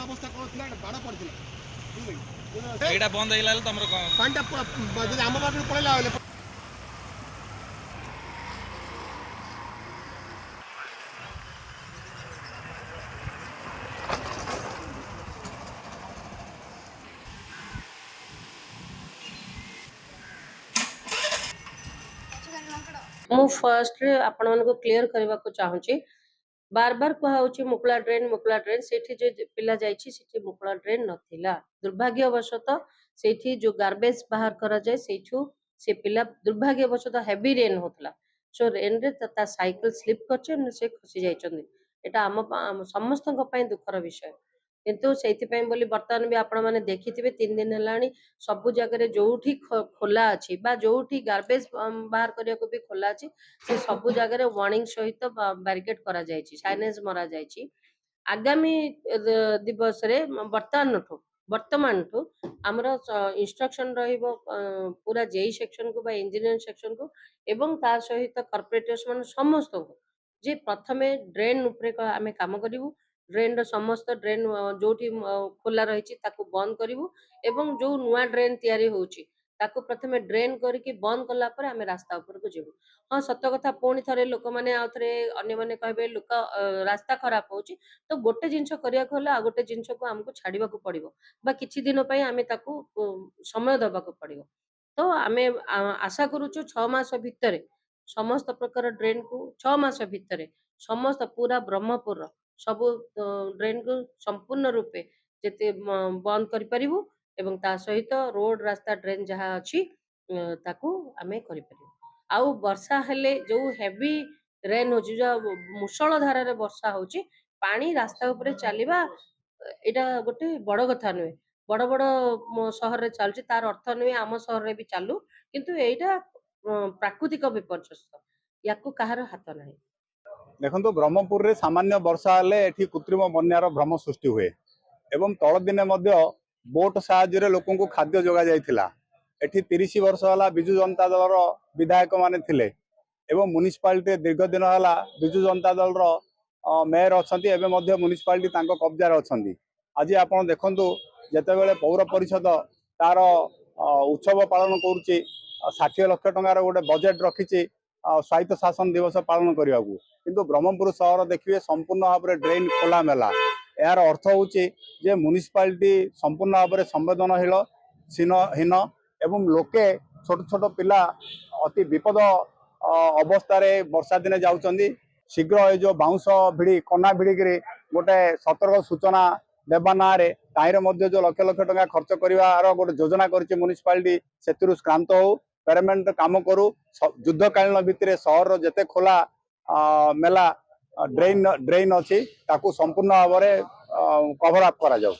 अवस्था कौन थी बाड़ पड़ा एटा बंद ହେଇଗଲା ତମର पानी आम बाटे पड़ेगा मु फर्स्ट आपण मानको क्लियर करबा को चाहूची बार बार कहा मुकुला ड्रेन सेठी जो पिला जाइछि सेठी मुकुला ड्रेन नथिला दुर्भाग्यवशत सेठी जो गार्बेज बाहर करा जाय सेठू से पिला दुर्भाग्यवशत हेवी रेन होतला सो रेन रे ता साइकिल स्लिप करछ से खसी जाइछन एटा हम समस्त दुखर विषय किंतु से बोली बर्तमान भी आपण मैंने देखिथिबे 3 दिन हेलानी सब जगह जोठी खोला अछि बा जोठी गार्बेज बाहर करिया को भी खोला अछि से सब जगह वार्निंग सहित बैरिकेड करा जायछि साइनेज मरा जायछि आगामी दिवस रे वर्तमान ठो हमर इंस्ट्रक्शन रहिबो पूरा जेई सेक्शन को बा इंजीनियरिंग सेक्शन को एवं ता सहित कॉर्पोरेटर्स मन समस्त को जे प्रथमे ड्रेन ऊपर आमे काम करिवु ड्रेन रो समस्त ड्रेन जोठी खोला रही बंद करूँ एवं जो नुआ ड्रेन तैयारी होची ताको प्रथमे ड्रेन करके बंद कला पर आमे रास्ता ऊपर को जेबु हाँ सत कथा पुणी थरे लोक माने आ थरे अन्य माने कहबे लोक रास्ता खराब होची तो गोटे जिंस करिया को आ गोटे जिंस को हमको छाड़ीबा को पड़िबो बा किछि दिन पई आमे ताको समय दबा को पड़िबो तो आमे आशा करूछु 6 मास भितरे समस्त प्रकार ड्रेन को 6 मास भितरे समस्त पूरा ब्रह्मपुर सब ड्रेन को संपूर्ण रूपे जेते बंद करि परिबु एवं ता सहित रोड रास्ता ड्रेन जहाँ अछि ताकू आमे करि परिबु आउ वर्षा हेले जो हेवी रेन होची जो मुसळ धारा रे वर्षा होची पानी रास्ता ऊपर चलीबा एटा गोटे बड़ कथा नुहे बड़ बड़ शहर रे चलची तार अर्थ नुहे आम शहर रे भी चालू किंतु एटा प्राकृतिक विपर्यस्त याकू कहार हाथ नाही देखो ब्रह्मपुर रे सामान्य वर्षा हेले एठी कृत्रिम बन्यार भ्रम सृष्टि हुए एवं तल दिने बोट साहाय्य लोक खाद्य जोगा जाइथिला एठी 30 वर्ष होला बिजु जनता दल विधायक माने थिले एवं म्युनिसिपालिटी दीर्घ दिन होला बिजु जनता दल मेयर अच्छी एवं म्युनिसिपालिटी तांको कब्जा अच्छी आज आप देखु जितेबाला पौर परिषद तार उत्सव पालन करुच्ची 60 लाख टंकार गोटे बजेट रखी स्वायत्त शासन दिवस पालन करने को किंतु ब्रह्मपुर सहर देखिए संपूर्ण भाव में ड्रेन खोला मेला यार अर्थ हूँ जे म्युनिसिपालिटी संपूर्ण भाव में संवेदनहीन एवं लोके छोट छोट पिला अति विपद अवस्था वर्षा दिने जाउछंदी शीघ्र ये जो बाउंस भिड़ी कना भिड़ी गोटे सतर्क सूचना देवा ना जो लक्ष लक्ष टंका खर्च कर गोटे योजना कर म्युनिसिपालिटी से श्रांत हो पेमेंट काम करू युद्धकालीन भितर सहर जेते खोला मेला ड्रेन ड्रेन अच्छी ताकू संपूर्ण भाव में कभर अप करा जाऊ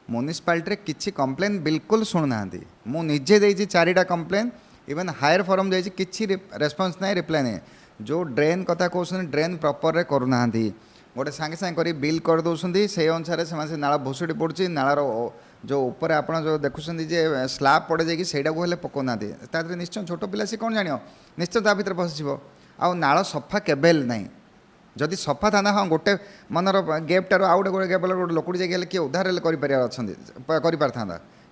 म्युनिसिपालिटी किसी कंप्लेन बिल्कुल शुणुना मुझे देती 4टा कंप्लेन इवन हायर फॉरम जाइए किसी रेस्पॉन्स नहीं रिप्लाई नहीं जो ड्रेन कथा कहते ड्रेन प्रॉपर रे करूना गोटे सांगे सांगे कर बिल कर दौरान से अनुसार से नाला भुसुड़ी पड़ी नालार जो ऊपर आप जो देखुं जे स्लाब पड़े जाकि सहीटा को पकाना तादे निश्चय छोट पिला सी कौन जान निश्चय ता भर पशिव आ नाला सफा केबेल ना जदि सफा था हाँ गोटे मनर गेपटार आउ गोटे गेप गोटे लोकड़ी जाए किए उधार कर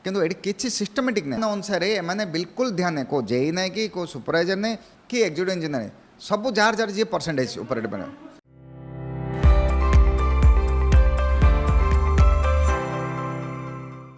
किंतु ये किसी सिस्टमेटिक ना अनुसार मैंने बिल्कुल ध्यान नहीं को जेई ना कि सुपरवाइजर नहीं कि एक्जिक्यूटिव इंजीनियर सब जार जार जी परसेंटेज ऊपर डिपेंड